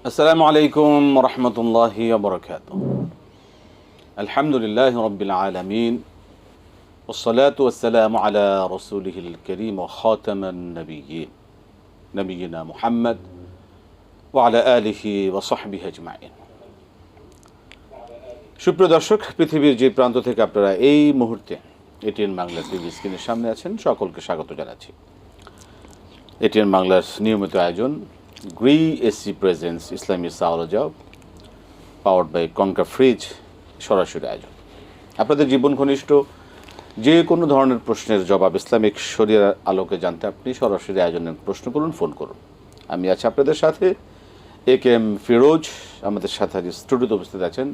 আসসালামু আলাইকুম ওয়া রাহমাতুল্লাহি ওয়া বারাকাতুহু। আলহামদুলিল্লাহি রাব্বিল আলামিন ওয়াস সালাতু ওয়াস সালামু আলা রাসূলিহিল কারীম ওয়া খাতামান নাবিয়্যিন নবিয়িনা মুহাম্মদ ওয়া আলা আলিহি ওয়া সাহবিহি আজমাইন। সুপ্রিয় দর্শক, পৃথিবীর যে প্রান্ত থেকে আপনারা এই মুহূর্তে এটিএন বাংলা টিভি স্ক্রিনের সামনে আছেন, সকলকে স্বাগত জানাচ্ছি। এটিএন বাংলার নিয়মিত আয়োজন Gree AC presence Islami সাওরাজা powered by Konka fridge সরাসরি আয়োজন। আপনাদের জীবন ঘনিষ্ঠ যে কোনো ধরনের প্রশ্নের জবাব ইসলামিক শরিয়ার আলোকে জানতে আপনি সরাসরি আয়োজনে প্রশ্ন করুন, ফোন করুন। আমি আছি আপনাদের সাথে এ কে এম ফিরোজ। আমাদের সাথে আজ স্টুডিওতে উপস্থিত আছেন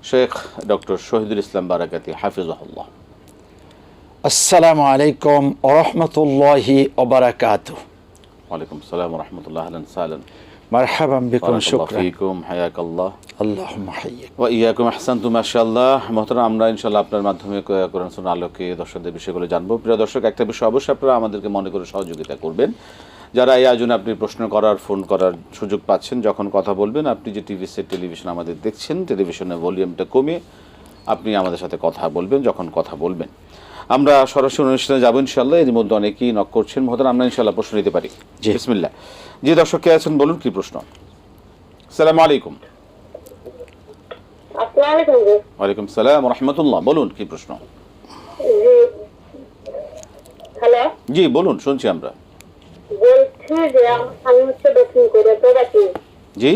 শেখ ডক্টর শহীদুল ইসলাম বারাকাতি হাফিজাহুল্লাহ। আসসালামু আলাইকুম ওয়া রাহমাতুল্লাহি ওয়া বারাকাতুহু। ওয়ালাইকুম আসসালাম ওয়া রাহমাতুল্লাহি আহলান সাহলান মারহাবান বিকুম, শুকরান ফিকুম, হায়াকাল্লাহ আল্লাহুম্মা হাইয়িক ওয়া ইয়াকুম, আহসানতুম মাশাআল্লাহ। মোহতারাম, আমরা ইনশাআল্লাহ আপনার মাধ্যমে কোরআন সুন্নাহর আলোকে দর্শকদের বিষয়গুলো জানবো। প্রিয় দর্শক, একটা বিষয় অবশ্যই আপনারা আমাদেরকে মনে করে সহযোগিতা করবেন। যারা এই আয়োজনে আপনি প্রশ্ন করার, ফোন করার সুযোগ পাচ্ছেন, যখন কথা বলবেন, আপনি যে টিভি সেট টেলিভিশন আমাদের দেখছেন, টেলিভিশনের ভলিউমটা কমিয়ে আপনি আমাদের সাথে কথা বলবেন। যখন কথা বলবেন আমরা সরাসরি অনুষ্ঠানে যাবো ইনশাআল্লাহ। এর মধ্যে অনেকেই নক করছেন। মোহতারাম, আমরা ইনশাআল্লাহ প্রশ্ন নিতে পারি। জি, বিসমিল্লাহ। জি দর্শক, কে আছেন বলুন, কি প্রশ্ন? আসসালামু আলাইকুম। ওয়ালাইকুম সালাম ওয়া রাহমাতুল্লাহ। বলুন, কি প্রশ্ন? হ্যালো, জি বলুন, শুনছি আমরা। বলছি যে আমার স্বামী হচ্ছে দক্ষিণ কোরিয়া প্রবাসী। জি,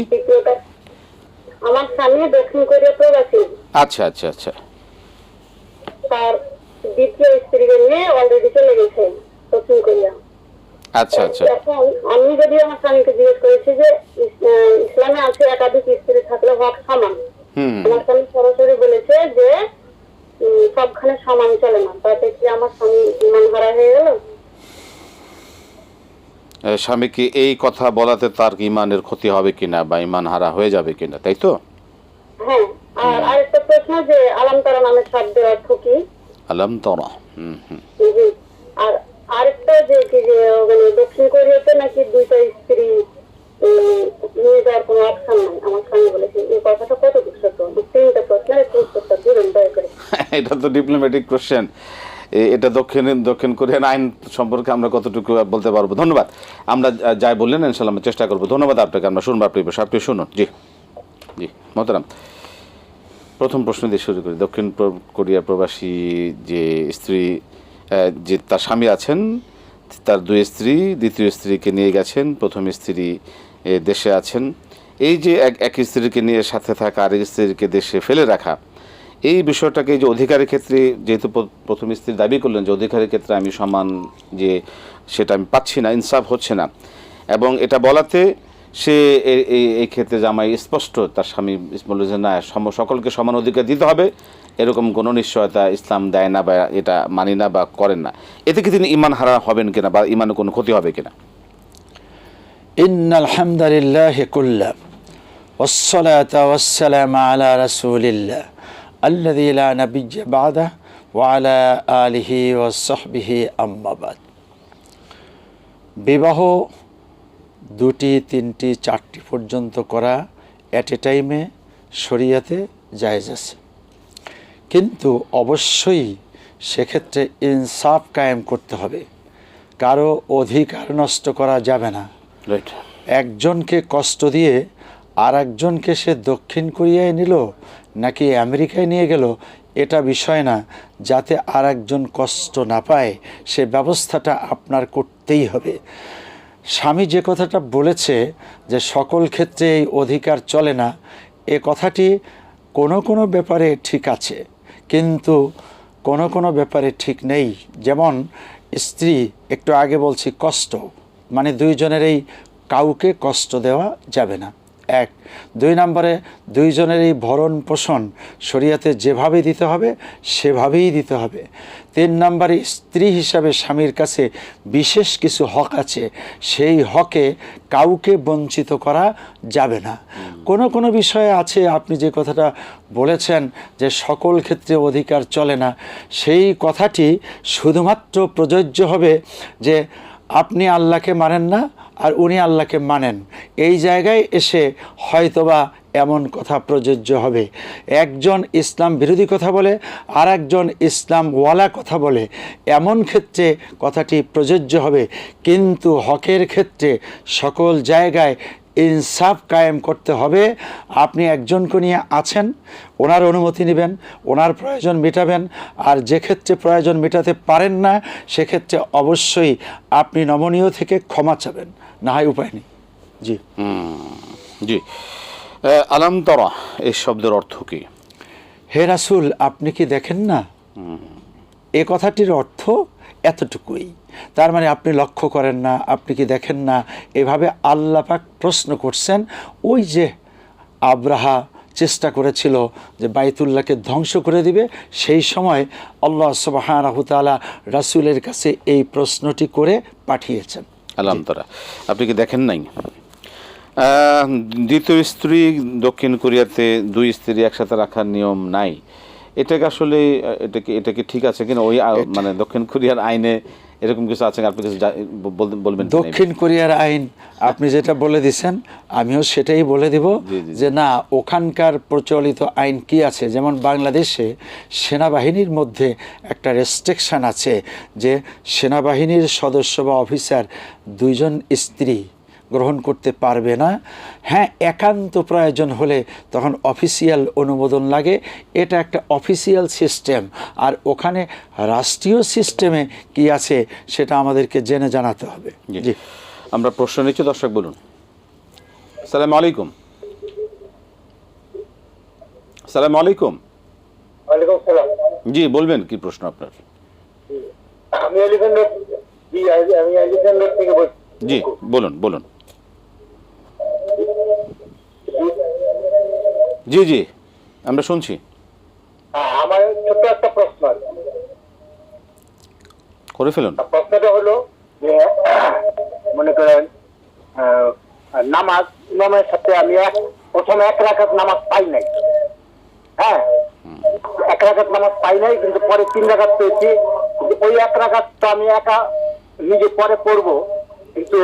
আমার স্বামী দক্ষিণ কোরিয়া প্রবাসী। আচ্ছা আচ্ছা আচ্ছা তার দ্বিতীয় স্ত্রীকে নিয়ে অলরেডি চলে গেছে দক্ষিণ কোরিয়া। আচ্ছা আচ্ছা এখন আমি যদি আমার স্বামীকে জিজ্ঞেস করেছি যে ইসলামে আছে একাধিক স্ত্রী থাকলে হক সমান, আমার স্বামী সরাসরি বলেছে যে সবখানে সমান চলে না। তাতে কি আমার স্বামী ইমান হারা হয়ে গেল? স্বামীকে এই কথা বলাতে তার ইমানের ক্ষতি হবে কিনা বা ইমান হারা হয়ে যাবে কিনা, তাই তো? হ্যাঁ। আর আরেকটা প্রশ্ন যে আলাম তারা নামের শব্দের অর্থ কি? আলাম তরা। জি। আর আরেকটা যে কি যে মানে দক্ষিণ কোরিয়াতে নাকি দুইটা স্ত্রী নিয়ে যাওয়ার কোনো অপশন নাই, আমার স্বামী বলেছে। এই কথাটা কতটুকু সত্য? তিনটা প্রশ্নের একটু উত্তরটা দিবেন দয়া করে। এটা তো ডিপ্লোম্যাটিক কোশ্চেন। এটা দক্ষিণ কোরিয়ান আইন সম্পর্কে আমরা কতটুকু বলতে পারবো। ধন্যবাদ। আমরা যাই বললেন ইনশাআল্লাহ আমরা চেষ্টা করবো। ধন্যবাদ আপনাকে। আমরা শুনবো আপনি শুনুন। জি জি মোহতারাম, প্রথম প্রশ্ন দিয়ে শুরু করি। দক্ষিণ কোরিয়া প্রবাসী যে স্ত্রী, যে তার স্বামী আছেন, তার দুই স্ত্রী, দ্বিতীয় স্ত্রীকে নিয়ে গেছেন, প্রথম স্ত্রী দেশে আছেন। এই যে এক স্ত্রীকে নিয়ে সাথে থাকা, আরেক স্ত্রীকে দেশে ফেলে রাখা, এই বিষয়টাকে যে অধিকারের ক্ষেত্রে, যেহেতু প্রথম স্ত্রী দাবি করলেন যে অধিকারের ক্ষেত্রে আমি সমান, যে সেটা আমি পাচ্ছি না, ইনসাফ হচ্ছে না, এবং এটা বলাতে সে এই ক্ষেত্রে জামাই স্পষ্ট তার স্বামী বলে যে না, সকলকে সমান অধিকার দিতে হবে, এরকম কোনো নিশ্চয়তা ইসলাম দেয় না বা এটা মানি না বা করেন না। এতে কি তিনি ইমান হারা হবেন কিনা বা ইমানের কোনো ক্ষতি হবে কিনা? ইন্নাল হামদুলিল্লাহি কুল্লা ওয়াসসালাতু ওয়াসসালামু আলা রাসূলিল্লাহ আল্লাযী লা নাবিয়্যা বা'দাহু ওয়া আলা আলিহি ওয়া সাহবিহি আম্মা বাদ। বিবাহ 2টি, 3টি, 4টি পর্যন্ত করা এট এ টাইমে শরিয়াতে জায়েজ আছে, কিন্তু অবশ্যই সেক্ষেত্রে ইনসাফ কায়েম করতে হবে। কারো অধিকার নষ্ট করা যাবে না। রাইট। একজনকে কষ্ট দিয়ে আর একজনকে সে দক্ষিণ কোরিয়ায় নিল নাকি আমেরিকায় নিয়ে গেল, এটা বিষয় না। যাতে আর একজন কষ্ট না পায় সে ব্যবস্থাটা আপনার করতেই হবে। স্বামী যে কথাটা বলেছে যে সকল ক্ষেত্রে এই অধিকার চলে না, এ কথাটি কোনো ব্যাপারে ঠিক আছে, কিন্তু কোনো ব্যাপারে ঠিক নেই। যেমন স্ত্রী, একটু আগে বলছি, কষ্ট মানে দুইজনেরই কাউকে কষ্ট দেওয়া যাবে না, 1। 2 নম্বরে দুইজনেরই ভরণ পোষণ শরিয়াতে যেভাবে দিতে হবে সেভাবেই দিতে হবে। 3 নম্বরে স্ত্রী হিসাবে স্বামীর কাছে বিশেষ কিছু হক আছে, সেই হকে কাউকে বঞ্চিত করা যাবে না। কোনো বিষয়ে আছে, আপনি যে কথাটা বলেছেন যে সকল ক্ষেত্রে অধিকার চলে না, সেই কথাটি শুধুমাত্র প্রযোজ্য হবে যে আপনি আল্লাহকে মানেন না আর উনি আল্লাহকে মানেন, এই জায়গায় এসে হয়তোবা এমন কথা প্রযোজ্য হবে। একজন ইসলাম বিরোধী কথা বলে আর একজন ইসলামওয়ালা কথা বলে, এমন ক্ষেত্রে কথাটি প্রযোজ্য হবে। কিন্তু হকের ক্ষেত্রে সকল জায়গায় ইনসাফ কায়েম করতে হবে। আপনি একজনকে নিয়ে আছেন, ওনার অনুমতি নেবেন, ওনার প্রয়োজন মেটাবেন, আর যে ক্ষেত্রে প্রয়োজন মেটাতে পারেন না সেক্ষেত্রে অবশ্যই আপনি নমনীয় থেকে ক্ষমা চাবেন, না হয় উপায় নেই। জি জি। আলাম তরা এই শব্দের অর্থ কি? হে রাসূল, আপনি কি দেখেন না? এ কথাটির অর্থ এতটুকুই। তার মানে আপনি লক্ষ্য করেন না, আপনি কি দেখেন না, এভাবে আল্লাহ পাক প্রশ্ন করছেন। ওই যে আব্রাহা চেষ্টা করেছিল যে বাইতুল্লাহকে ধ্বংস করে দিবে, সেই সময় আল্লাহ সুবহানাহু তাআলা রাসূলের কাছে এই প্রশ্নটি করে পাঠিয়েছেন। আলাম তরা, আপনি কি দেখেন নাই? দ্বিতীয় স্ত্রী দক্ষিণ কোরিয়াতে দুই স্ত্রী একসাথে রাখার নিয়ম নাই, এটাকে আসলে এটাকে ঠিক আছে কিনা? ওই মানে দক্ষিণ কোরিয়ার আইনে এরকম কিছু আছে, আপনি কিছু বলবেন? দক্ষিণ কোরিয়ার আইন আপনি যেটা বলে দিছেন আমিও সেটাই বলে দিব যে না, ওখানকার প্রচলিত আইন কি আছে। যেমন বাংলাদেশে সেনাবাহিনীর মধ্যে একটা রেস্ট্রিকশান আছে যে সেনাবাহিনীর সদস্য বা অফিসার দুইজন স্ত্রী গ্রহণ করতে পারবে না। হ্যাঁ, একান্ত প্রয়োজন হলে তখন অফিসিয়াল অনুমোদন লাগে, এটা একটা অফিসিয়াল সিস্টেম। আর ওখানে রাষ্ট্রীয় সিস্টেমে কি আছে সেটা আমাদেরকে জেনে জানাতে হবে। জি, আমরা প্রশ্ন নিচ্ছি, দর্শক বলুন। আসসালামু আলাইকুম। আসসালামু আলাইকুম। ওয়ালাইকুম সালাম। জি, বলবেন কি প্রশ্ন আপনার? আমি এলিফ্যান্ট রোড, আমি এলিফ্যান্ট রোড থেকে বলছি। জি, বলুন। জি জি, আমরা শুনছি। আমার ছোট্ট একটা প্রশ্ন আছে, করে ফেলুন। প্রশ্নটা হলো যে মনে করেন নামাজ, ইমামের সাথে আমি প্রথমে এক রাকাত নামাজ পাই নাই। হ্যাঁ, এক রাকাত নামাজ পাই নাই, কিন্তু পরে 3 রাকাত পেয়েছি। ওই এক রাকাতটা আমি একা নিজে পরে পড়বো, কিন্তু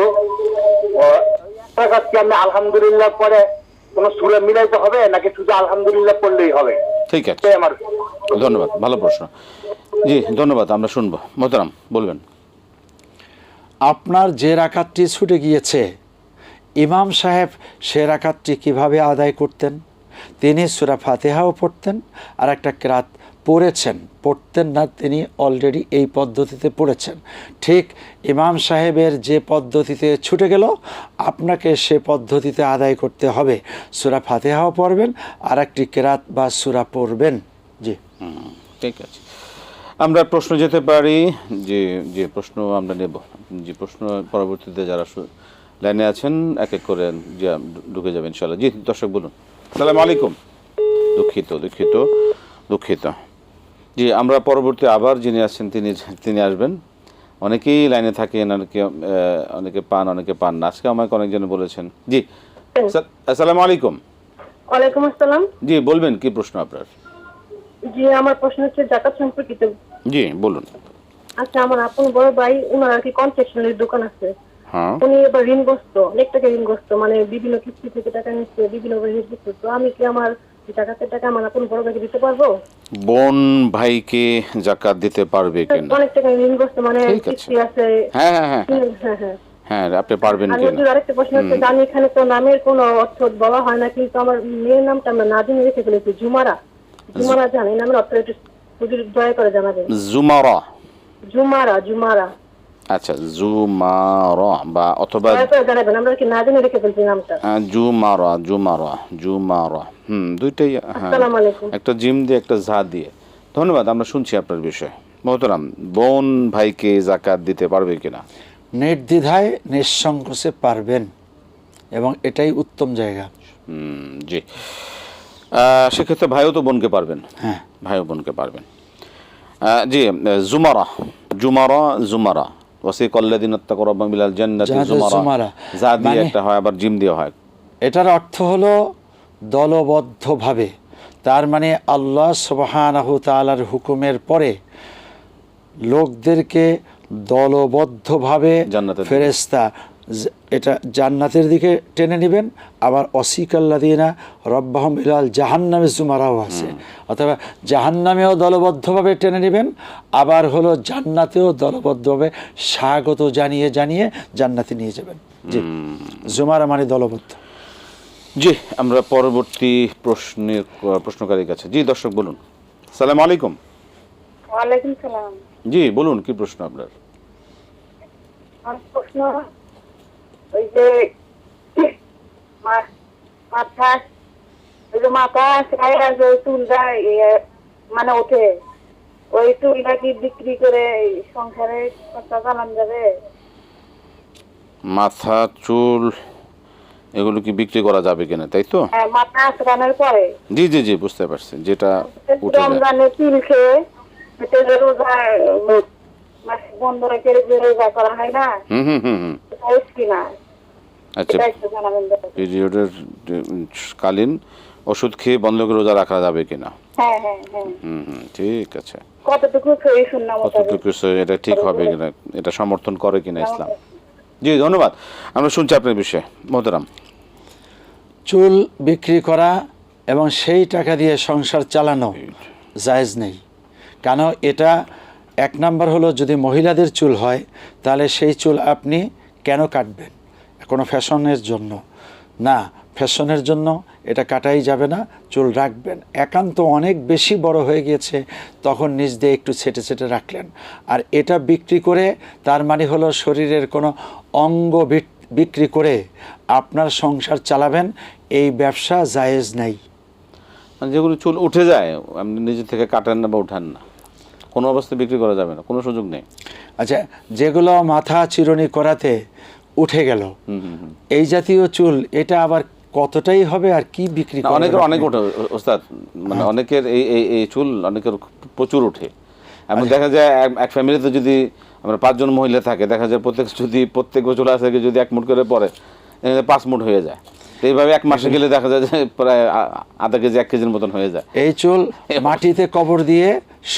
এক রাকাত কি আমি আলহামদুলিল্লাহ পরে কোন সূরা মিলাইতে হবে নাকি শুধু আলহামদুলিল্লাহ পড়লেই হবে? ঠিক আছে, আমার ধন্যবাদ, ভালো প্রশ্ন। জি, ধন্যবাদ, আমরা শুনবো। মোহতারাম বলবেন। আপনার যে রাকাতটি ছুটে গিয়েছে, ইমাম সাহেব সে রাকাতটি কিভাবে আদায় করতেন? তিনি সূরা ফাতিহাও পড়তেন আর একটা কিরাত পড়তেন না, তিনি অলরেডি এই পদ্ধতিতে পড়েছেন। ঠিক ইমাম সাহেবের যে পদ্ধতিতে ছুটে গেল, আপনাকে সে পদ্ধতিতে আদায় করতে হবে। সূরা ফাতিহাও পড়বেন আর একটি কিরাত বা সূরা পড়বেন। জি, ঠিক আছে, আমরা প্রশ্ন যেতে পারি। যে প্রশ্ন আমরা নেব, যে প্রশ্ন পরবর্তীতে যারা লাইনে আছেন এক এক করে যে ঢুকে যাবেন ইনশাআল্লাহ। জি, দর্শক বলুন। আসসালামু আলাইকুম। দুঃখিত। জি, আমরা পরবর্তী আবার যিনি আসছেন তিনি আসবেন। অনেকেই লাইনে থাকেন, অনেকে পান না। আজকে আমাকে অনেকজন বলেছেন। জি, আসসালামু আলাইকুম। ওয়ালাইকুম আসসালাম। জি, বলবেন কি প্রশ্ন আপনার? জি, আমার প্রশ্ন হচ্ছে যাকাত সম্পর্কিত। জি, বলুন। আচ্ছা, আমার আপন বড় ভাই, ওনার আর কি কনফেকশনারি দোকান আছে। হ্যাঁ, উনি এবার ঋণগ্রস্ত, অনেক টাকা ঋণগ্রস্ত, মানে বিভিন্ন কিস্তি থেকে টাকা নিচ্ছে, বিভিন্ন ঋণগ্রস্ত। তো আমি কি আমার জাকাতের টাকা আমার আপন বড় ভাইকে দিতে পারবো? বোন ভাইকে জাকাত দিতে পারবে কিনা? অনেক টাকা ঋণগ্রস্ত, মানে ঠিক আছে। কিস্তি আছে। হ্যাঁ, হ্যাঁ, আপনি পারবেন আর কিনা? আরেকটা প্রশ্ন হচ্ছে, জানি এখানে তো নামের কোনো অর্থ বলা হয় না, কিন্তু আমার মেয়ের নামটা আমরা না জেনে রেখে ফেলেছি, জুমারা জানি, এই নামের অর্থ একটু হুজুর দয়া করে জানাবেন। জুমারা। আচ্ছা, জুমারা বা অথবা দয়া করে জানাবেন, আমরা কি না জেনে রেখে ফেলছি নামটা। জুমারা। দুইটাই। হ্যাঁ, আসসালামু আলাইকুম। একটা জিম দিয়ে একটা ঝা দিয়ে। ধন্যবাদ, আমরা শুনছি আপনার বিষয়। মোহতারাম, বোন ভাইকে জাকাত দিতে পারবে কিনা? নির্দ্বিধায় নিঃসংকোচে পারবেন, এবং এটাই উত্তম জায়গা। জি, সেক্ষেত্রে ভাইও তো বোনকে পারবেন। হ্যাঁ, ভাইও বোনকে পারবেন। জি, জুমারা ওয়াসিকাল্লাযিনা ইত্তাকু রাব্বাহুম ইলাল জান্নাতি জুমারা। যা দিয়ে একটা হয়, আবার জিম দিয়ে হয়। এটার অর্থ হলো দলবদ্ধভাবে। তার মানে আল্লাহ সুবহানাহু তাআলার হুকুমের পরে লোকদেরকে দলবদ্ধভাবে জান্নাতের দিকে। ফেরেশতা এটা জান্নাতের দিকে টেনে নেবেন। আবার অসিকাল্লাদিনা রব্বাহম ইলাল জাহান্নামে জুমারাও আছে, অথবা জাহান্নামেও দলবদ্ধভাবে টেনে নেবেন, আবার হলো জান্নাতেও দলবদ্ধভাবে স্বাগত জানিয়ে জানিয়ে জান্নাতে নিয়ে যাবেন। জি, জুমারা মানে দলবদ্ধ। জি, আমরা পরবর্তী প্রশ্নকারীর কাছে। জি দর্শক বলুন। সালাম আলাইকুম। ওয়ালাইকুম সালাম। জি বলুন, কি প্রশ্ন আপনার? আমার প্রশ্ন, ওই যে মাথা চুলটা মানে ওঠে, ওই চুলটা কি বিক্রি করে সংসারে খরচা চালানো যাবে? মাথা চুল এগুলো কি বিক্রি করা যাবে কিনা, তাই তো? হ্যাঁ, মাথা আঁচড়ানোর পরে জি জি জি, বুঝতে পারছি, যেটা উঠে যায়। রমজানে চুল খেয়ে রোজা বন্ধ রেখে যে রোজা করা হয় না, হুম হুম হুম হুম কিনা আচ্ছা, এটা একটু জানাবেন। পিরিয়ডের কালীন ওষুধ খেয়ে বন্ধ করে রোজা রাখা যাবে কিনা? হ্যাঁ হ্যাঁ হ্যাঁ, ঠিক আছে। কতটুকু খেয়ে শুনলাম কতটুকু এটা ঠিক হবে কিনা, এটা সমর্থন করে কিনা ইসলাম? জি ধন্যবাদ, আমরা শুনছি আপনার বিষয়ে মোহতারাম। চুল বিক্রি করা এবং সেই টাকা দিয়ে সংসার চালানো জায়েজ নেই। কেন? এটা এক নাম্বার হলো, যদি মহিলাদের চুল হয় তাহলে সেই চুল আপনি কেন কাটবেন? কোনো ফ্যাশনের জন্য না, ফ্যাশনের জন্য এটা কাটাই যাবে না, চুল রাখবেন। একান্ত অনেক বেশি বড় হয়ে গিয়েছে তখন নিজ দিয়ে একটু ছেটে ছেটে রাখলেন। আর এটা বিক্রি করে তার মানে হলো শরীরের কোনো অঙ্গ বিক্রি করে আপনার সংসার চালাবেন, এই ব্যবসা জায়েজ নাই। যেগুলো চুল উঠে যায় আপনি নিজে থেকে কাটেন না বা উঠান না, কোনো অবস্থায় বিক্রি করা যাবে না, কোনো সুযোগ নেই। আচ্ছা, যেগুলো মাথা চিরুনি করাতে উঠে গেল এই জাতীয় চুল, এটা আবার কতটাই হবে আর কি বিক্রি করা? অনেকের অনেক ওঠে ওস্তাদ, মানে অনেকের এই চুল অনেকের প্রচুর ওঠে। এমন দেখা যায় এক ফ্যামিলিতে যদি আমরা 5 জন মহিলা থাকে, দেখা যায় প্রত্যেক চুল আছে যদি 1 মুঠ করে পরে 5 মুঠ হয়ে যায়। তো এইভাবে 1 মাসে গেলে দেখা যায় যে প্রায় আধা কেজি 1 কেজির মতন হয়ে যায়। এই চুল মাটিতে কবর দিয়ে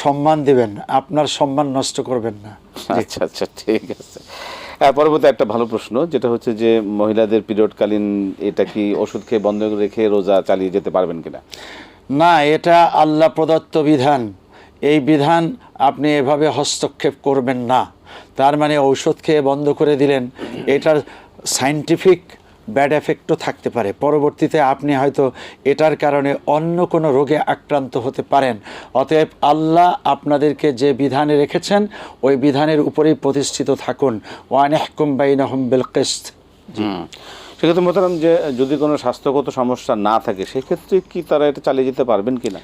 সম্মান দিবেন, আপনার সম্মান নষ্ট করবেন না। আচ্ছা আচ্ছা, ঠিক আছে। পরবর্তী একটা ভালো প্রশ্ন, যেটা হচ্ছে যে মহিলাদের পিরিয়ডকালীন এটা কি ওষুধ খেয়ে বন্ধ রেখে রোজা চালিয়ে যেতে পারবেন কিনা? না, এটা আল্লাহ প্রদত্ত বিধান। এই বিধান আপনি এভাবে হস্তক্ষেপ করবেন না। তার মানে ঔষধ খেয়ে বন্ধ করে দিলেন, এটার সায়েন্টিফিক ব্যাড এফেক্টও থাকতে পারে। পরবর্তীতে আপনি হয়তো এটার কারণে অন্য কোনো রোগে আক্রান্ত হতে পারেন। অতএব আল্লাহ আপনাদেরকে যে বিধানে রেখেছেন ওই বিধানের উপরেই প্রতিষ্ঠিত থাকুন। ওয়ানিহকুম বাইনাহুম বিল কিসত। সেক্ষেত্রে মোহতারাম, যে যদি কোনো স্বাস্থ্যগত সমস্যা না থাকে সেক্ষেত্রে কি তারা এটা চালিয়ে যেতে পারবেন কিনা?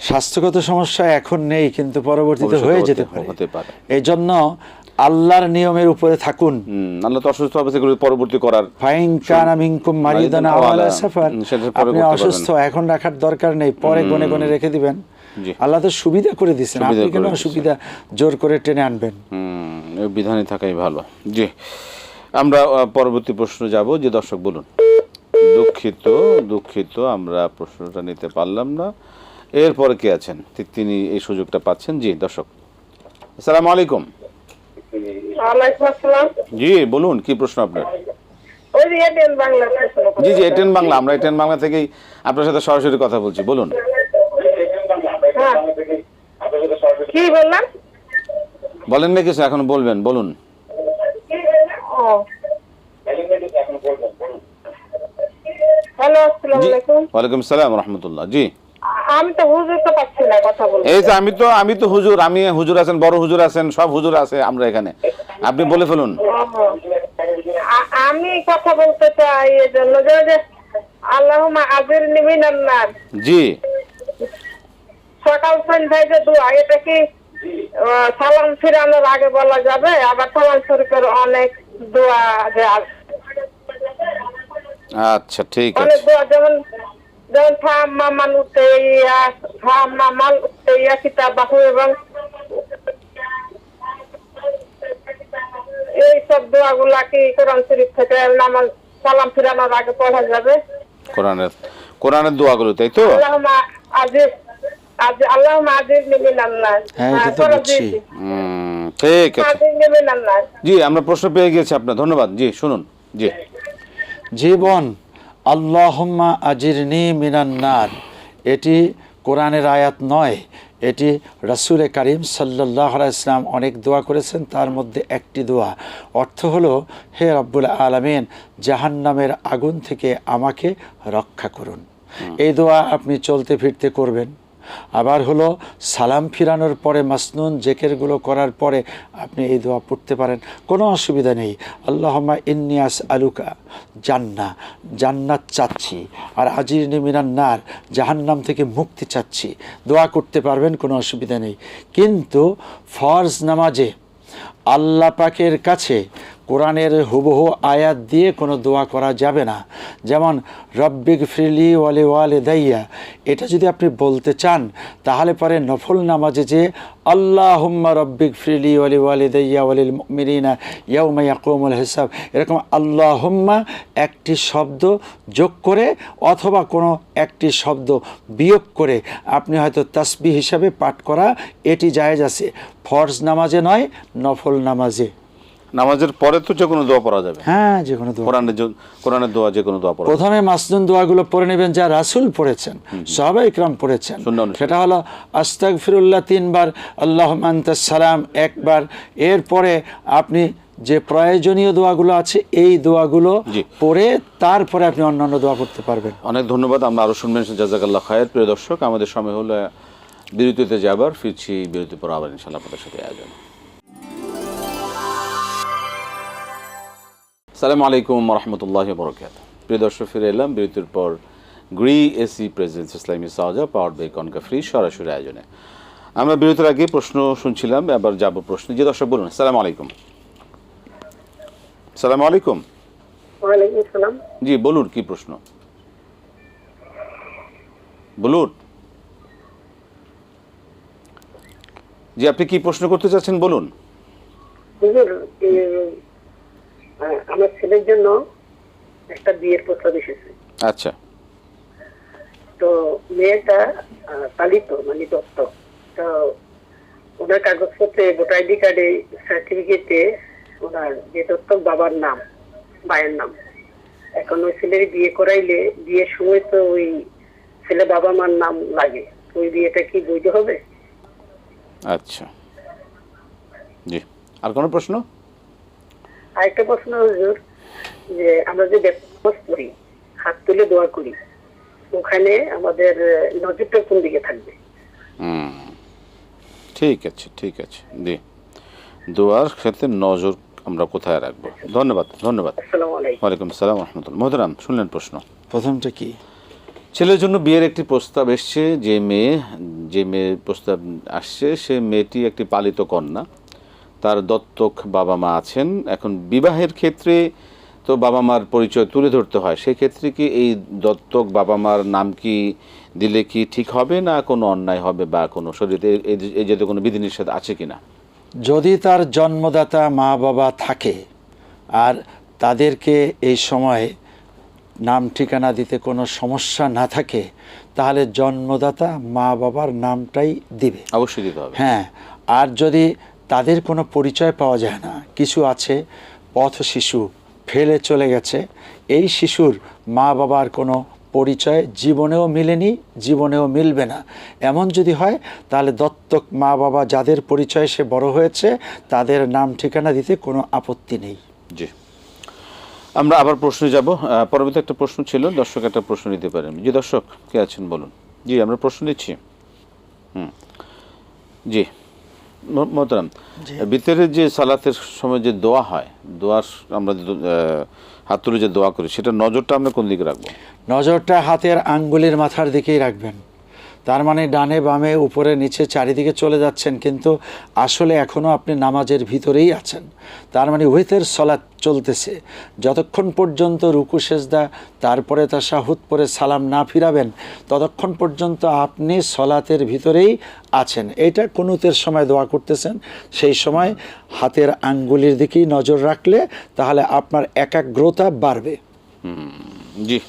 স্বাস্থ্যগত সমস্যা এখন নেই, কিন্তু পরবর্তীতে হয়ে যেতে পারে। এই জন্য আল্লাহর নিয়মের উপরে থাকুন। আল্লাহ তো অসুস্থ অবস্থা পরবর্তী করার, ফাইন কানা মিনকুম মারিদান আও আলা সাফার, আপনি অসুস্থ এখন রাখার দরকার নেই, পরে গনে গনে রেখে দিবেন। আল্লাহ তো সুবিধা করে দিয়েছেন, আপনি কেন সুবিধা জোর করে টেনে আনবেন? বিধানে থাকাই ভালো। জি, আমরা পরবর্তী প্রশ্ন যাব। যে দর্শক বলুন। দুঃখিত আমরা প্রশ্নটা নিতে পারলাম না। এরপরে কে আছেন তিনি এই সুযোগটা পাচ্ছেন। জি দর্শক, আসসালামু আলাইকুম। ওয়ালাইকুম আসসালাম। জি বলুন, কি প্রশ্ন আপনার? ওই যে এটিএন বাংলা প্রশ্ন। জি জি, এটিএন বাংলা, আমরা এটিএন বাংলা থেকেই আপনার সাথে সরাসরি কথা বলছি, বলুন। হ্যাঁ, কি বললেন? বলেন না কিছু, এখন বলবেন, বলুন। ও, হ্যালো, আসসালামু আলাইকুম। ওয়ালাইকুম আসসালাম ওয়া রাহমাতুল্লাহ। জি, আমি তো হুজুর তো পাচ্ছি না কথা বলতে। এই যে আমি তো হুজুর, আমি হুজুর আছেন, বড় হুজুর আছেন, সব হুজুর আছে আমরা এখানে, আপনি বলে ফেলুন। আমি কথা বলতে চাই এই জন্য যে আল্লাহুম্মা আজিরনি মিনান নার। জি, সকাল সন্ধ্যায় যে দোয়া, এটা কি সালাম ফিরানোর আগে বলা যাবে? আবার সালাম শরীফের অনেক দোয়া যে আছে। আচ্ছা ঠিক অনেক আছে। দোয়া, যেমন ফাম্মা মান উতাইয়া, ফাম্মা মাল উতাইয়া কিতাবাহু, এবং এই সব দোয়াগুলা কি কোরআন শরীফ থেকে নামাজ সালাম ফিরানোর আগে পড়া যাবে? কোরআনের দোয়াগুলো, তাই তো? আল্লাহুম্মা আজিরনি মিনান নার। হ্যাঁ, এটা তো বুঝছি। ঠিক আছে সারাদিন নেবেন আল্লাহ। জি, আমরা প্রশ্ন পেয়ে গেছি আপনার, ধন্যবাদ। জি শুনুন। জি জীবন আল্লাহুম্মা আজিরনি মিনান নার, এটি কোরআনের আয়াত নয়, এটি রাসূল করিম সাল্লাল্লাহু আলাইহি ওয়াসাল্লাম অনেক দোয়া করেছেন, তার মধ্যে একটি দোয়া। অর্থ হলো, হে রব্বুল আলামিন, জাহান্নামের আগুন থেকে আমাকে রক্ষা করুন। এই দোয়া আপনি চলতে ফিরতে করবেন। আবার হলো সালাম ফিরানোর পরে মাসনুন জেকেরগুলো করার পরে আপনি এই দোয়া পড়তে পারেন, কোনো অসুবিধা নেই। আল্লাহুম্মা ইন্নী আসআলুকা জান্নাত চাচ্ছি, আর আজিরনি মিনান নার, জাহান্নাম থেকে মুক্তি চাচ্ছি, দোয়া করতে পারবেন, কোনো অসুবিধা নেই। কিন্তু ফরজ নামাজে আল্লাহ পাকের কাছে কোরআনের হুবহু আয়াত দিয়ে কোনো দোয়া করা যাবে না। যেমন রব্বিক ফিরলি ওয়ালি ওয়ালিদাইয়া, এটা যদি আপনি বলতে চান তাহলে পরে নফল নামাজে যে আল্লাহুম্মা রব্বিক ফিরলি ওয়ালি ওয়ালিদাইয়া ওয়ালিল মুমিনিনা ইয়াউমা ইয়াকুমুল হিসাব, এরকম আল্লাহুম্মা একটি শব্দ যোগ করে অথবা কোনো একটি শব্দ বিয়োগ করে আপনি হয়তো তাসবিহ হিসাবে পাঠ করা, এটি জায়েজ আছে। ফরজ নামাজে নয়, নফল নামাজে। নামাজের পরে তো যে কোনো দোয়া পড়া যাবে। হ্যাঁ, যে কোনো দোয়া, কোরআনের দোয়া যে কোনো দোয়া পড়া যাবে। প্রথমে মাসনুন দোয়াগুলো পড়ে নেবেন যা রাসূল পড়েছেন, সাহাবায়ে ইকরাম পড়েছেন। সেটা হলো আস্তাগফিরুল্লাহ 3 বার, আল্লাহুম্মা আনতাস সালাম 1 বার। এরপরে আপনি যে প্রয়োজনীয় দোয়াগুলো আছে এই দোয়াগুলো পড়ে তারপরে আপনি অন্যান্য দোয়া করতে পারবেন। অনেক ধন্যবাদ। আমরা আরো শুনবেন। জাযাকাল্লাহ খায়ের। প্রিয় দর্শক, আমাদের সময় হলো বিরতিতে যাবার, ফিরছি বিরতির পর আবার ইনশাআল্লাহ আপনাদের সাথে আয়োজন। আসসালামু আলাইকুম ওয়া রাহমাতুল্লাহি ওয়া বারাকাতুহু। প্রিয় দর্শক, ফিরে এলাম বিরতির পর Gree AC presence Islami সাওজা powered by concha free সরাসরি আয়োজনে। আমরা বিরতির আগে প্রশ্ন শুনছিলাম, এবার যাব প্রশ্ন। যে দর্শক বলুন। আসসালামু আলাইকুম। আসসালামু আলাইকুম। ওয়ালাইকুম আসসালাম। জি বলুন, কি প্রশ্ন বলুন। জি, আপনি কি প্রশ্ন করতে চাচ্ছেন বলুন। হুজুর, আমার ছেলের জন্য একটা বিয়ের প্রস্তাব এসেছে। আচ্ছা। তো মেয়েটা পালিত, মানে দত্তক। তো ওনার কাগজপত্রে, ভোটার আইডি কার্ডে, সার্টিফিকেটে ওনার যে দত্তক বাবার নাম, ভাইয়ের নাম। এখন ওই ছেলের বিয়ে করাইলে বিয়ের সময় তো ওই ছেলে বাবা মার নাম লাগে, ওই বিয়েটা কি বৈধ হবে? আচ্ছা, জি। আর কোনো প্রশ্ন? আরেকটা প্রশ্ন হুজুর, যে আমরা যে নামাজ পড়ি, হাত তুলে দোয়া করি, ওখানে আমাদের নজরটা কোন দিকে থাকবে? ঠিক আছে, ঠিক আছে। জি, দোয়ার ক্ষেত্রে নজর আমরা কোথায় রাখবো? ধন্যবাদ, ধন্যবাদ। আসসালামু আলাইকুম। ওয়ালাইকুম আসসালাম ওয়া রাহমাতুল্লাহ। মোহতারাম, শুনলেন প্রশ্ন। প্রথমটা কি? ছেলের জন্য বিয়ের একটি প্রস্তাব এসছে। যে মেয়ে প্রস্তাব আসছে, সে মেয়েটি একটি পালিত কন্যা, তার দত্তক বাবা মা আছেন। এখন বিবাহের ক্ষেত্রে তো বাবা মার পরিচয় তুলে ধরতে হয়, সেক্ষেত্রে কি এই দত্তক বাবা মার নাম কি দিলে কি ঠিক হবে, না কোনো অন্যায় হবে, বা কোনো শরীয়তে এই জাতীয় কোনো বিধিনিষেধ আছে কিনা? যদি তার জন্মদাতা মা বাবা থাকে আর তাদেরকে এই সময় নাম ঠিকানা দিতে কোনো সমস্যা না থাকে, তাহলে জন্মদাতা মা বাবার নামটাই দিবে, অবশ্যই দিতে হবে। হ্যাঁ। আর যদি তাদের কোনো পরিচয় পাওয়া যায় না, কিছু আছে পথ শিশু ফেলে চলে গেছে, এই শিশুর মা বাবার কোনো পরিচয় জীবনেও মিলেনি, জীবনেও মিলবে না, এমন যদি হয় তাহলে দত্তক মা বাবা যাদের পরিচয় সে বড় হয়েছে তাদের নাম ঠিকানা দিতে কোনো আপত্তি নেই। জি, আমরা আবার প্রশ্নে যাব। পরবর্তী একটা প্রশ্ন ছিল, দর্শক একটা প্রশ্ন নিতে পারেন। জি দর্শক কে আছেন বলুন। জি, আমরা প্রশ্ন নিচ্ছি। জি মোহতারাম, ভিতরে যে সালাতের সময় যে দোয়া হয়, দোয়ার আমরা হাত তুলে যে দোয়া করি, সেটা নজরটা আমরা কোন দিকে রাখবো? নজরটা হাতের আঙ্গুলের মাথার দিকেই রাখবেন। তার মানে ডানে বামে উপরে নিচে চারিদিকে চলে যাচ্ছেন, কিন্তু আসলে এখনও আপনি নামাজের ভিতরেই আছেন। তার মানে উইথের সলাৎ চলতেছে। যতক্ষণ পর্যন্ত রুকু সেজদা তারপরে তাশাহুদ পরে সালাম না ফিরাবেন, ততক্ষণ পর্যন্ত আপনি সলাতের ভিতরেই আছেন। এটা কুনুতের সময় দোয়া করতেছেন, সেই সময় হাতের আঙ্গুলের দিকেই নজর রাখলে তাহলে আপনার একাগ্রতা বাড়বে। জি,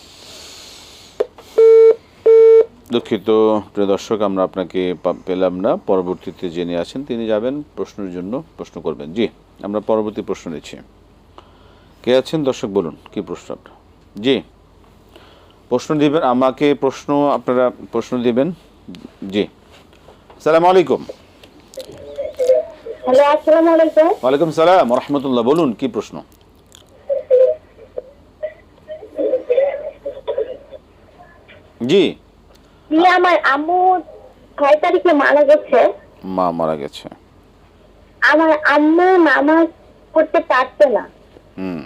দুঃখিত প্রিয় দর্শক, আমরা আপনাকে পেলাম না। পরবর্তীতে জেনে আছেন, তিনি যাবেন প্রশ্নের জন্য, প্রশ্ন করবেন। জি, আমরা পরবর্তী প্রশ্ন নিচ্ছি। কে আছেন দর্শক, বলুন কি প্রশ্ন আপনার? জি, প্রশ্ন দিবেন আমাকে, প্রশ্ন আপনারা প্রশ্ন দিবেন। জি, আসসালামু আলাইকুম। হ্যালো, আসসালামু আলাইকুম। ওয়ালাইকুম সালাম রহমতুল্লাহ, বলুন কি প্রশ্ন? জি, আমার আম্মু 6 তারিখে মারা গেছে। মা মারা গেছে। আমার আম্মু নামাজ পড়তে পারতো না। হুম।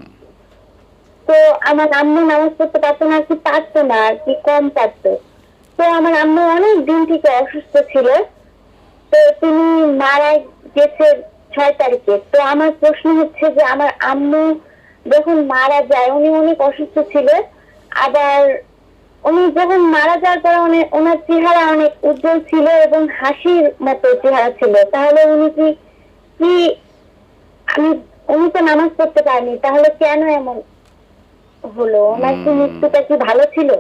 তো আমার আম্মু নামাজ পড়তে পারতো না, কি পারতো না আর কি, কম পারতো। তো আমার আম্মু অনেক দিন থেকে অসুস্থ ছিল। তো তিনি মারা গেছে 6 তারিখে। তো আমার প্রশ্ন হচ্ছে যে আমার আম্মু যখন মারা যায়, উনি অনেক অসুস্থ ছিল, আবার উনি যখন মারা যাওয়ার পরে ওনার চেহারা অনেক উজ্জ্বল ছিল এবং হাসির মতো চেহারা ছিল। তাহলে উনি কি কি উনি তো নামাজ পড়তে পারেনি, তাহলে কেন এমন হলো? ওনার কি মৃত্যুটা কি ভালো ছিল?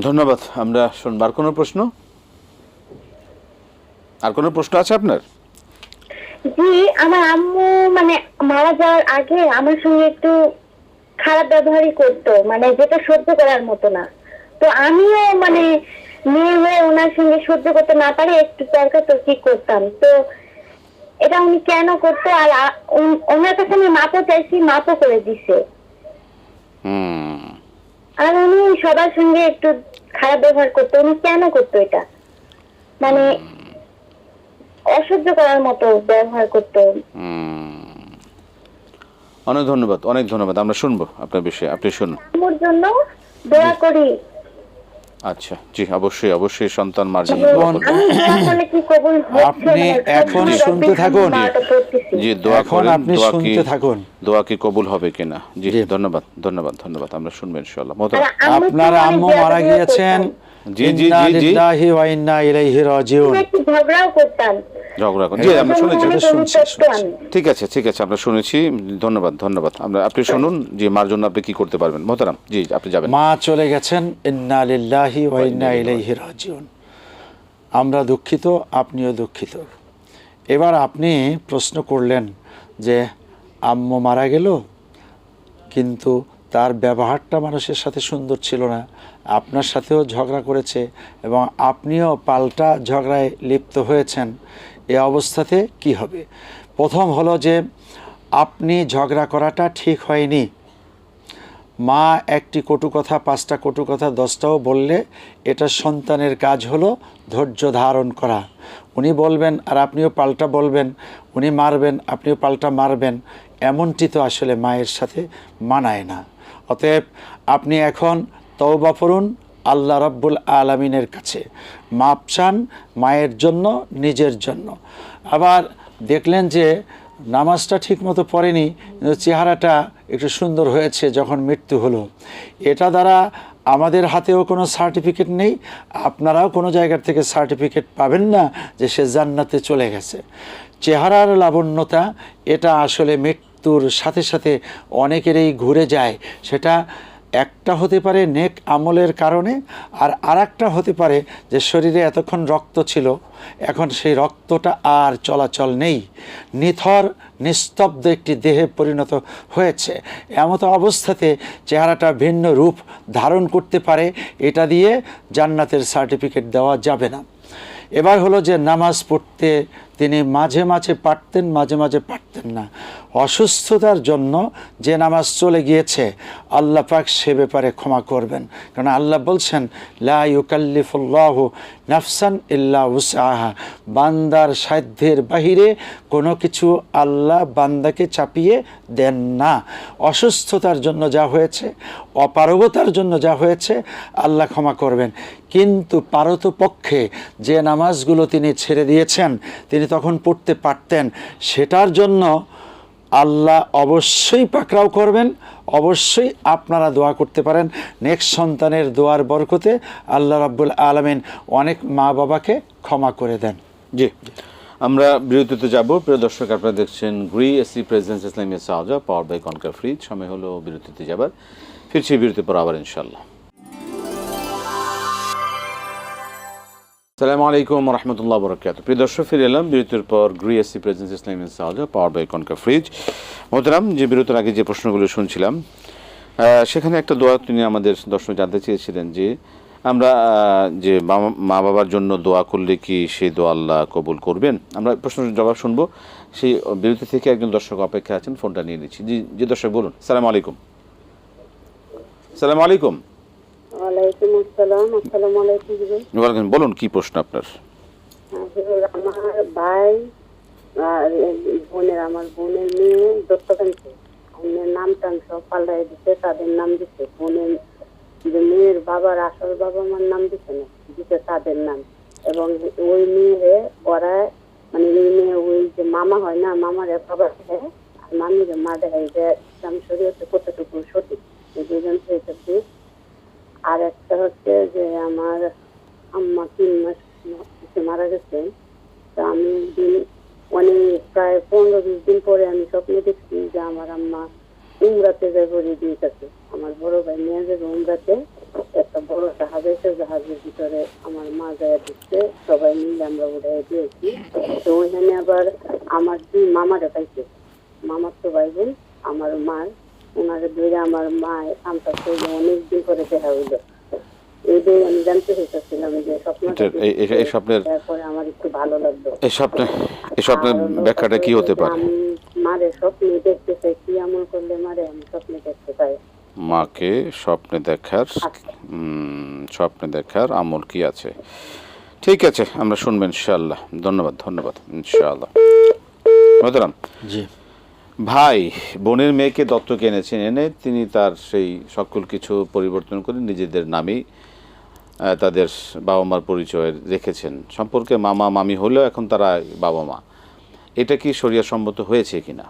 ধন্যবাদ। আমরা শুনবো। আর কোনো প্রশ্ন? আর কোনো প্রশ্ন আছে আপনার? জি, আমার আম্মু মানে মারা যাওয়ার আগে আমার সঙ্গে একটু খারাপ ব্যবহারই করতো, মানে যেটা সহ্য করার মতো না। তো আমিও মানে মেয়ে হয়ে ওনার সঙ্গে সহ্য করতে না পারে একটু তর্কাতর্কি করতাম। তো এটা উনি কেন করতো? আর ওনার কাছে আমি মাপও চাইছি, মাপও করে দিছে। আর উনি সবার সঙ্গে একটু খারাপ ব্যবহার করতো। উনি কেন করতো এটা? মানে অসহ্য করার মতো ব্যবহার করতো। অনেক ধন্যবাদ, অনেক ধন্যবাদ। আমরা শুনবো আপনার বিষয়ে, আপনি শুনুন। আমার জন্য দোয়া করি। আচ্ছা, জি, অবশ্যই অবশ্যই সন্তান মার জন্য আমি দোয়া করবেন। দোয়া করলে কি কবুল হচ্ছে? আপনি মানে এখন সবসময় শুনতে রব্বির থাকুন। হামদা পড়তেছি। জি, দোয়া এখন করেন। আপনি দোয়া কি, শুনতে থাকুন। দোয়া কি কবুল হবে কিনা? জি, জি। ধন্যবাদ ধন্যবাদ ধন্যবাদ। আমরা শুনবো ইনশাআল্লাহ। আর মোহতারাম। আম্মু আপনার তো আম্মু অনেক মারা বেয়াদবিও গিয়েছেন। করতাম। জি জি ইন্না জি জি, লিল্লাহি ওয়া ইন্না ইলাইহি রাজিউন। একটু ঝগড়াও করতাম। ঝগড়া করুন। জি, আমরা শুনেছি। অনেক শুনছি, অনুতপ্ত আমি। ঠিক আছে ঠিক আছে, আমরা শুনেছি। ধন্যবাদ ধন্যবাদ। আমরা, আপনি শুনুন। জি, মার জন্য আপনি কি করতে পারবেন মোহতারাম? জি, আপনি যাবেন। মা চলে গেছেন, ইন্না লিল্লাহি ওয়া ইন্না ইলাইহি রাজিউন। আমরা দুঃখিত, আপনিও দুঃখিত। এবার আপনি প্রশ্ন করলেন যে আম্মু মারা গেল, কিন্তু তার ব্যবহারটা মানুষের সাথে সুন্দর ছিল না, আপনার সাথেও ঝগড়া করেছে এবং আপনিও পাল্টা ঝগড়ায় লিপ্ত হয়েছেন। এ অবস্থাতে কি হবে? প্রথম হলো যে আপনি ঝগড়া করাটা ঠিক হয়নি। মা একটি কটু কথা, 5টা কটু কথা, 10টাও বললে এটা সন্তানের কাজ হলো ধৈর্য ধারণ করা। উনি বলবেন আর আপনিও পাল্টা বলবেন, উনি মারবেন আপনিও পাল্টা মারবেন, এমনটি তো আসলে মায়ের সাথে মানায় না। অতএব আপনি এখন তওবা করুন আল্লাহ রাব্বুল আলামিনের কাছে, মাপ চান মায়ের জন্য, নিজের জন্য। আবার দেখলেন যে নামাজটা ঠিকমতো পড়েনি, কিন্তু চেহারাটা একটু সুন্দর হয়েছে যখন মৃত্যু হলো। এটা দ্বারা আমাদের হাতেও কোনো সার্টিফিকেট নেই, আপনারাও কোনো জায়গার থেকে সার্টিফিকেট পাবেন না যে সে জান্নাতে চলে গেছে। চেহারার লাবণ্যতা এটা আসলে মৃত্যুর সাথে সাথে অনেকেরই ঘুরে যায়। সেটা একটা হতে পারে নেক আমলের কারণে, আর আরেকটা হতে পারে যে শরীরে এতক্ষণ রক্ত ছিল, এখন সেই রক্তটা আর চলাচল নেই, নিথর নিস্তব্ধ একটি দেহে পরিণত হয়েছে। এমতো অবস্থাতে চেহারাটা ভিন্ন রূপ ধারণ করতে পারে, এটা দিয়ে জান্নাতের সার্টিফিকেট দেওয়া যাবে না। এবার হলো যে নামাজ পড়তে তিনি মাঝে মাঝে পারতেন, মাঝে মাঝে পারতেন না। অসুস্থতার জন্য যে নামাজ চলে গিয়েছে আল্লাহ পাক সে ব্যাপারে ক্ষমা করবেন, কারণ আল্লাহ বলছেন লা ইউকাল্লিফুল্লাহু নাফসান ইল্লা উসআহা, বান্দার সাধ্যের বাহিরে কোনো কিছু আল্লাহ বান্দাকে চাপিয়ে দেন না। অসুস্থতার জন্য যা হয়েছে, অপারগতার জন্য যা হয়েছে আল্লাহ ক্ষমা করবেন, কিন্তু পারতপক্ষে যে নামাজগুলো তিনি ছেড়ে দিয়েছেন তিনি তখন পড়তে পারতেন, সেটার জন্য আল্লাহ অবশ্যই পাকড়াও করবেন। অবশ্যই আপনারা দোয়া করতে পারেন, নেক্সট সন্তানের দোয়ার বরকতে আল্লাহ রাব্বুল আলামিন অনেক মা বাবাকে ক্ষমা করে দেন। জি, আমরা বিরতিতে যাব। প্রিয় দর্শক, আপনারা দেখছেন গ্রি এসি প্রেজেন্স ইসলামিয়া সাউজা পাওয়ার বাই কনকা ফ্রিজ। সময় হলো বিরতিতে যাবার। ফিরছি বিরতির পর আবার ইনশাল্লাহ। আসসালামু আলাইকুম রহমতুল্লাহ বরকাত। প্রিয় দর্শক, ফিরে এলাম বিরতির পর। গ্রিএসসি প্রেজেন্স ইসলাম in Saudi, power by Konka fridge. মোহতারাম, যে বিরতির আগে যে প্রশ্নগুলো শুনছিলাম, সেখানে একটা দোয়া তিনি আমাদের দর্শক জানতে চেয়েছিলেন যে আমরা যে মা বাবার জন্য দোয়া করলে কি সেই দোয়া আল্লাহ কবুল করবেন। আমরা প্রশ্নের জবাব শুনবো। সেই বিরতি থেকে একজন দর্শক অপেক্ষা আছেন, ফোনটা নিয়ে নিচ্ছি। জি দর্শক বলুন। সালাম আলাইকুম। সালাম আলাইকুম। ওয়ালাইকুম আসসালাম। আসসালামু আলাইকুম হুজুর। ওয়ালাইকুম। বলুন কি প্রশ্ন আপনার? হুজুর, আমার ভাই আর আমার বোনের মেয়ে দত্তক আনছে। আমার নাম টান সব পাল্টাই দিচ্ছে, তাদের নাম দিচ্ছে। বোনের যে মেয়ের বাবার আসল বাবা মার নাম দিচ্ছে না, দিচ্ছে তাদের নাম। এবং ওই মেয়ে ওরা মানে এই মেয়ে ওই যে মামা হয় না, মামার বাবা দেখে আর মামির মা দেখায় যে ইসলাম শরীয়তে কতটুকু সঠিক, এই দুজন হয়েছে। আর একটা হচ্ছে যে আমার আম্মা 3 মাস মারা গেছেন। তা আমি প্রায় 15-20 দিন পরে আমি স্বপ্নে দেখছি যে আমার আম্মা উমরাতে যাবে দিয়েছে। আমার বড় ভাই নিয়ে যাবে উমরাতে, একটা বড় জাহাজ আছে, জাহাজের ভিতরে আমার মা যায় দিচ্ছে, সবাই মিলে আমরা উড়াই দিয়েছি। তো ওইখানে আবার আমার 2 মামারে পাইছে, মামার তো ভাই বোন আমার মার, ওনারে ধরে আমার মা আমটা করলে অনেকদিন পরে দেখা হইলো। এইটাই আমি জানতে চাইছিলাম যে এই স্বপ্নের তারপরে আমার একটু ভালো লাগলো। এই স্বপ্নের ব্যাখ্যাটা কি হতে পারে? আমি মারে স্বপ্নে দেখতে চাই, কি আমল করলে মারে আমি স্বপ্নে দেখতে পাই। মাকে স্বপ্নে দেখার আমল কি আছে? ঠিক আছে, আমরা শুনবেন ইনশাআল্লাহ। ধন্যবাদ ইনশাআল্লাহ। মোহতারাম, জি, ভাই বোনের মেয়েকে দত্তক এনেছেন, এনে তিনি তার সেই সকল কিছু পরিবর্তন করে নিজেদের নামেই তাদের বাবা মার পরিচয় রেখেছেন। সম্পর্কে মামা মামি হলেও এখন তারা বাবা মা। এটা কি শরিয়া সম্মত হয়েছে কিনা?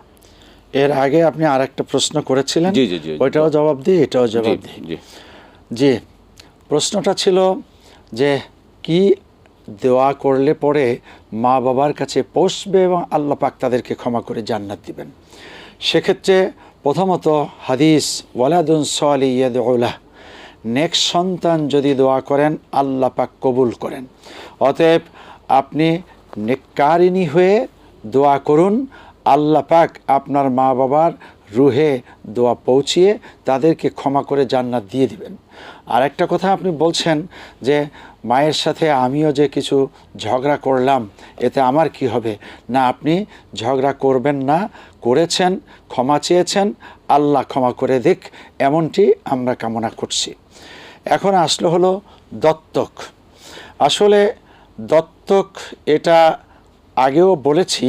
এর আগে আপনি আর একটা প্রশ্ন করেছিলেন, জি। ওইটাও জবাব দিই, এটাও জবাব দিই। জি, প্রশ্নটা ছিল যে কি দোয়া করলে পরে মা বাবার কাছে পৌঁছবে এবং আল্লাহ পাক তাদেরকে ক্ষমা করে জান্নাত দিবেন। সেক্ষেত্রে প্রথমত হাদিস, ওয়ালাদুন সালিহ ইয়াদউ লাহ, নেক্সট সন্তান যদি দোয়া করেন আল্লাহ পাক কবুল করেন। অতএব আপনি নেককারিনী হয়ে দোয়া করুন, আল্লাহ পাক আপনার মা বাবার রুহে দোয়া পৌঁছিয়ে তাদেরকে ক্ষমা করে জান্নাত দিয়ে দিবেন। আর একটা কথা আপনি বলছেন যে মায়ের সাথে আমিও যে কিছু ঝগড়া করলাম, এতে আমার কি হবে? না, আপনি ঝগড়া করবেন না, করেছেন, ক্ষমা চেয়েছেন, আল্লাহ ক্ষমা করে দিক, এমনটি আমরা কামনা করছি। এখন আসলে হলো দত্তক। আসলে দত্তক এটা আগেও বলেছি,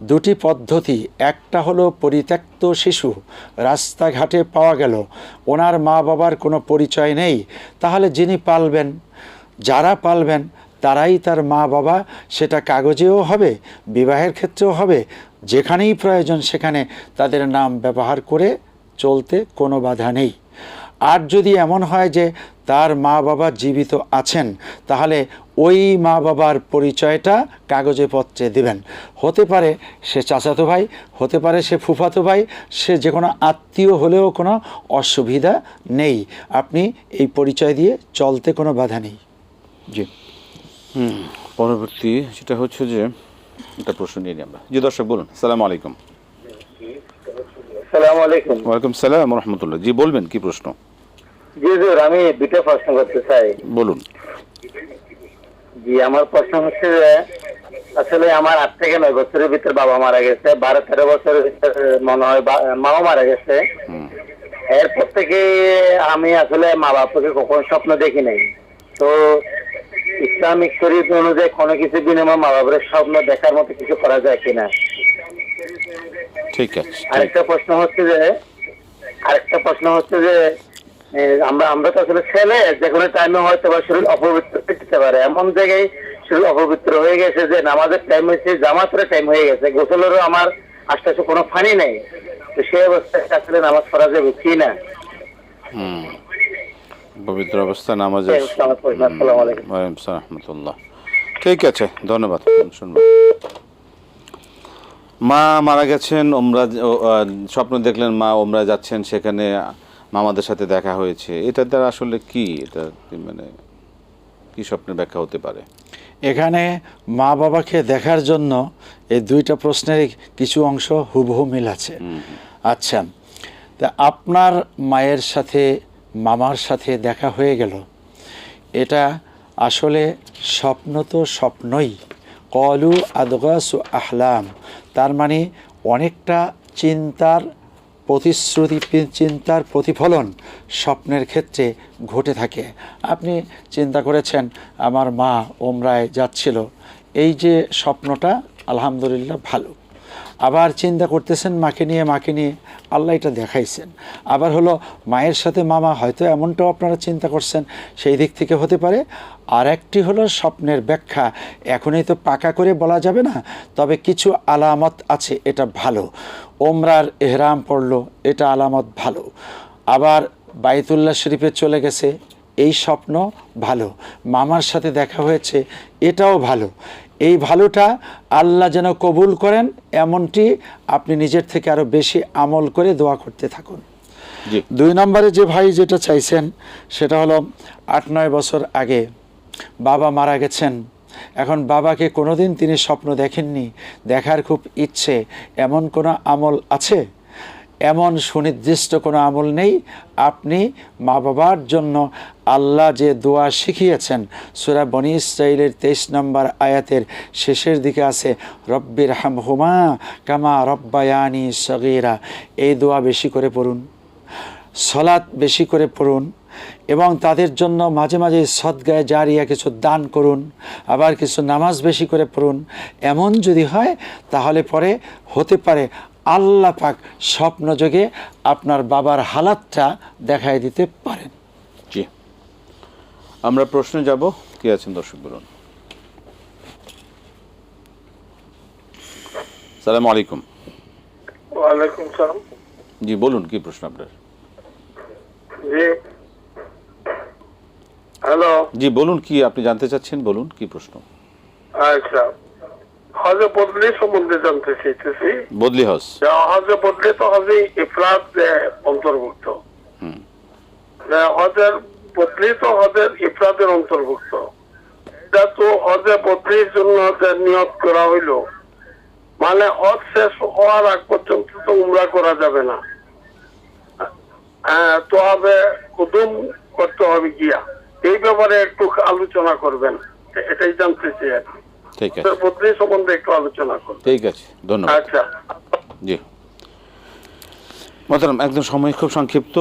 2টি পদ্ধতি। একটা হলো পরিত্যক্ত শিশু রাস্তাঘাটে পাওয়া গেল, ওনার মা বাবার কোনো পরিচয় নেই, তাহলে যিনি পালবেন, যারা পালবেন তারাই তার মা বাবা। সেটা কাগজেও হবে, বিবাহের ক্ষেত্রেও হবে, যেখানেই প্রয়োজন সেখানে তাদের নাম ব্যবহার করে চলতে কোনো বাধা নেই। আর যদি এমন হয় যে তার মা বাবা জীবিত আছেন, তাহলে ওই মা বাবার পরিচয়টা কাগজে পত্রে দেবেন। হতে পারে সে চাচাতো ভাই, হতে পারে সে ফুফাতো ভাই, সে যে কোনো আত্মীয় হলেও কোনো অসুবিধা নেই। আপনি এই পরিচয় দিয়ে চলতে কোনো বাধা নেই। জি, পরবর্তী যেটা হচ্ছে যে একটা প্রশ্ন নিয়ে নিই আমরা। জি দর্শক বলুন। আসসালামু আলাইকুম। আসসালামু আলাইকুম। ওয়ালাইকুম সালাম রহমতুল্লাহ। জি বলবেন কি প্রশ্ন? জি হুজুর, আমি 2টা প্রশ্ন করতে চাই। বলুন। জি, আমার প্রশ্ন হচ্ছে যে আসলে আমার 8 থেকে 9 বছরের ভিতরে বাবা মারা গেছে, 12-13 বছরের ভিতরে মনে হয় মাও মারা গেছে। এরপর থেকে আমি আসলে মা বাবাকে কখনো স্বপ্ন দেখি নাই। তো ইসলামিক শরীয়ত অনুযায়ী কোনো কিছু বিনিময়ে মা বাবার স্বপ্ন দেখার মতো কিছু করা যায় কিনা? ঠিক আছে। আরেকটা প্রশ্ন হচ্ছে যে আমরা তো আসলে ছেলে, যে কোনো টাইমে হয়তো বা শরীর অপবিত্র হতে পারে। এমন জায়গায় শরীর অপবিত্র হয়ে গেছে যে নামাজের টাইম হয়েছে, জামাতের টাইম হয়ে গেছে, গোসলেরও আমার আশপাশে কোনো পানি নেই। তো সেই অবস্থায় আসলে নামাজ পড়া যাবে কি না? পবিত্র অবস্থা নামাজে। আসসালামু আলাইকুম। ওয়ালাইকুম আসসালাম রহমতুল্লাহ। ঠিক আছে, ধন্যবাদ। শুনবো। মা মারা গেছেন, স্বপ্ন দেখলেন মা ওমরা যাচ্ছেন, সেখানে মামাদের সাথে দেখা হয়েছে। এটা দ্বারা আসলে কি, এটা মানে কি স্বপ্নের ব্যাখ্যা হতে পারে? এখানে মা বাবাকে দেখার জন্য এই দুইটা প্রশ্নের কিছু অংশ হুবহু মিল আছে। আচ্ছা, তা আপনার মায়ের সাথে মামার সাথে দেখা হয়ে গেল, এটা আসলে স্বপ্ন তো স্বপ্নই, কলু আদগাসু আহলাম, তার মানে অনেকটা চিন্তার প্রতিশ্রুতি, চিন্তার প্রতিফলন স্বপ্নের ক্ষেত্রে ঘটে থাকে। আপনি চিন্তা করেছেন আমার মা ওমরায় যাচ্ছিল, এই যে স্বপ্নটা আলহামদুলিল্লাহ ভালো। আবার চিন্তা করতেছেন মাকে নিয়ে আল্লাহ এটা দেখাইছেন। আবার হলো মায়ের সাথে মামা, হয়তো এমনটাও আপনারা চিন্তা করছেন, সেই দিক থেকে হতে পারে। আর একটি হলো স্বপ্নের ব্যাখ্যা, এখনই তো পাকা করে বলা যাবে না, তবে কিছু আলামত আছে, এটা ভালো। ওমরার এহরাম পড়লো, এটা আলামত ভালো। আবার বাইতুল্লাহ শরীফে চলে গেছে, এই স্বপ্ন ভালো। মামার সাথে দেখা হয়েছে, এটাও ভালো। এই ভালোটা আল্লাহ যেন কবুল করেন, এমনটি আপনি নিজের থেকে আরও বেশি আমল করে দোয়া করতে থাকুন। 2 নম্বরে যে ভাই যেটা চাইছেন, সেটা হলো 8-9 বছর আগে বাবা মারা গেছেন। এখন বাবাকে কোনোদিন তিনি স্বপ্ন দেখেননি, দেখার খুব ইচ্ছে, এমন কোনো আমল আছে? এমন সুনির্দিষ্ট কোনো আমল নেই। আপনি মা বাবার জন্য আল্লাহ যে দোয়া শিখিয়েছেন, সূরা বনী ইসরাঈলের 23 নম্বর আয়াতের শেষের দিকে আছে, রব্বির হামহুমা কামা রব্বায়ানি সগীরা, এই দোয়া বেশি করে পড়ুন, সালাত বেশি করে পড়ুন, এবং তাদের জন্য মাঝে মাঝে সদগায়ে জারিয়া কিছু দান করুন, আবার কিছু নামাজ বেশি করে পড়ুন। এমন যদি হয় তাহলে পরে হতে পারে আল্লাহ পাক স্বপ্নযোগে আপনার বাবার হালাতটা দেখাই দিতে পারেন। জি, আমরা প্রশ্নে যাব। কে আছেন দর্শক বলুন। সালাম আলাইকুম। ওয়ালাইকুম সালাম। জি বলুন, কি প্রশ্ন আপনার? জি হ্যালো। জি বলুন, কি আপনি জানতে চাচ্ছেন, বলুন কি প্রশ্ন। আচ্ছা, হজে বদলি সম্বন্ধে জানতে চাইতেছি। বদলি হজ, হজে বদলি তো হজে ইফরাদ অন্তর্ভুক্ত, হজের বদলি তো হজের ইফরাদের অন্তর্ভুক্ত। এটা তো হজে বদলির জন্য যে নিয়ত করা হইলো, মানে হজ শেষ হওয়ার আগ পর্যন্ত তো উমরা করা যাবে না, তো হবে কুদুম করতে হবে গিয়া। এই ব্যাপারে একটু আলোচনা করবেন, এটাই জানতে চাই আর কি। ঠিক আছে, বদলি সম্বন্ধে একটু আলোচনা করবেন। ঠিক আছে, ধন্যবাদ। আচ্ছা জি মোহতারাম, একদম সময় খুব সংক্ষিপ্ত,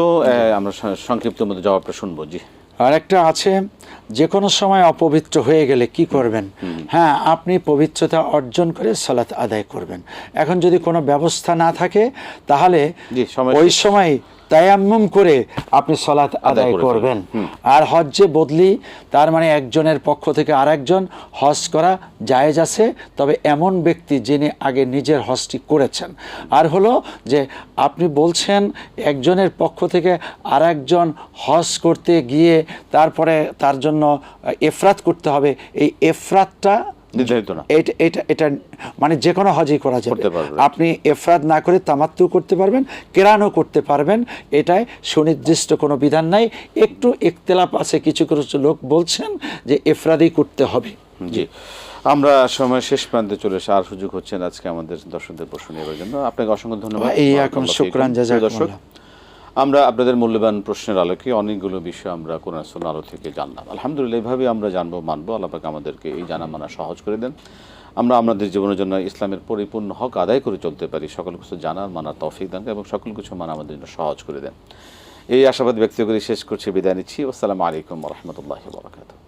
আমরা সংক্ষিপ্তের মধ্যে জবাবটা শুনবো। জি, আর একটা আছে, যে কোনো সময় অপবিত্র হয়ে গেলে কি করবেন? হ্যাঁ, আপনি পবিত্রতা অর্জন করে সালাত আদায় করবেন। এখন যদি কোনো ব্যবস্থা না থাকে তাহলে ওই সময় তায়াম্মুম করে আপনি সালাত আদায় করবেন। আর হজ্জে বদলি, তার মানে একজনের পক্ষ থেকে আরেকজন হজ করা জায়েজ আছে, তবে এমন ব্যক্তি যিনি আগে নিজের হজটি করেছেন। আর হলো যে আপনি বলছেন একজনের পক্ষ থেকে আরেকজন হজ করতে গিয়ে তারপরে তার জন্য ইফরাত করতে হবে, এই ইফরাতটা নির্ধারিত না। এটা মানে যে কোনো হজই করা যাবে। আপনি ইফরাদ না করে তামাত্তু করতে পারবেন, কেরানও করতে পারবেন, এটাই সুনির্দিষ্ট কোনো বিধান নাই। একটু ইখতিলাফ আছে, কিছু কিছু লোক বলছেন যে ইফরাদই করতে হবে। জি, আমরা সময় শেষ প্রান্তে চলে এসে আর সুযোগ হচ্ছে না আজকে আমাদের দর্শকদের প্রশ্ন নেওয়ার জন্য। আপনাকে অসংখ্য ধন্যবাদ। শুকরান জাযাকুমুল্লাহ। আমরা আপনাদের মূল্যবান প্রশ্নের আলোকে অনেকগুলো বিষয় আমরা কোরআন সুন্নাহর আলো থেকে জানলাম। আলহামদুলিল্লাহ, এইভাবে আমরা জানবো, মানবো। আল্লাহ পাক আমাদেরকে এই জানা মানা সহজ করে দেন, আমরা আমাদের জীবনের জন্য ইসলামের পরিপূর্ণ হক আদায় করে চলতে পারি, সকল কিছু জানার মানার তৌফিক দান এবং সকল কিছু মানা আমাদের জন্য সহজ করে দেন। এই আশাবাদ ব্যক্ত করে শেষ করছি, বিদায় নিচ্ছি। আসসালামু আলাইকুম ওয়া রাহমাতুল্লাহি ওয়া বারাকাতুহু।